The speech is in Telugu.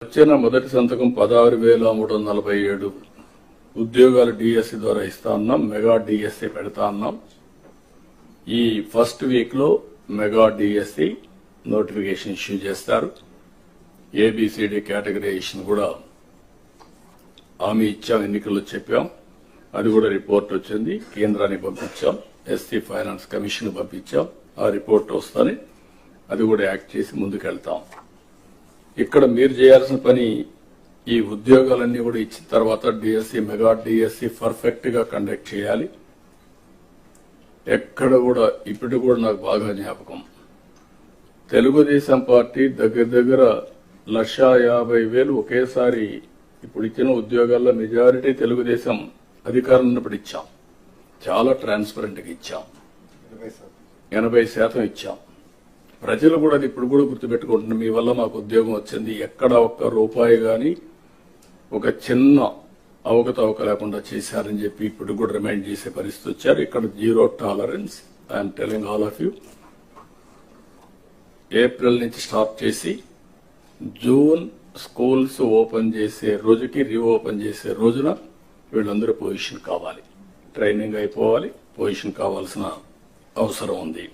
వచ్చిన మొదటి సంతకం 16,347 ఉద్యోగాలు డిఎస్సి ద్వారా ఇస్తా ఉన్నాం. మెగా డిఎస్సి పెడతా ఉన్నాం. ఈ ఫస్ట్ వీక్ లో మెగా డిఎస్సి నోటిఫికేషన్ ఇష్యూ చేస్తారు. ఏబిసిడి కేటగరైజేషన్ కూడా హామీ ఇచ్చాం, ఎన్నికల్లో చెప్పాం. అది కూడా రిపోర్ట్ వచ్చింది, కేంద్రానికి పంపించాం. ఎస్సీ ఫైనాన్స్ కమిషన్ పంపించాం. ఆ రిపోర్ట్ వస్తానే అది కూడా యాక్ట్ చేసి ముందుకెళ్తాం. ఇక్కడ మీరు చేయాల్సిన పని ఈ ఉద్యోగాలన్నీ కూడా ఇచ్చిన తర్వాత డిఎస్సి మెగా డిఎస్సి పర్ఫెక్ట్ గా కండక్ట్ చేయాలి. ఎక్కడ కూడా ఇప్పుడు కూడా నాకు బాగా జ్ఞాపకం, తెలుగుదేశం పార్టీ దగ్గర 1,50,000 ఒకేసారి ఇప్పుడు ఇచ్చిన ఉద్యోగాల్లో మెజారిటీ తెలుగుదేశం అధికారం ఉన్నప్పుడు ఇచ్చాం. చాలా ట్రాన్స్పరెంట్ గా ఇచ్చాం. 80% ఇచ్చాం. ప్రజలు కూడా అది ఇప్పుడు కూడా గుర్తుపెట్టుకుంటున్నారు. మీ వల్ల మాకు ఉద్యోగం వచ్చింది, ఎక్కడ ఒక్క రూపాయి గాని ఒక చిన్న అవకతవక లేకుండా చేశారని చెప్పి ఇప్పుడు కూడా రిమైండ్ చేసే పరిస్థితి వచ్చారు. ఇక్కడ zero tolerance. I'm telling all of you. April నుంచి స్టార్ట్ చేసి జూన్ స్కూల్స్ ఓపెన్ చేసే రోజుకి రీఓపెన్ చేసే రోజున వీళ్ళందరూ పొజిషన్ కావాలి, ట్రైనింగ్ అయిపోవాలి, పొజిషన్ కావాల్సిన అవసరం ఉంది.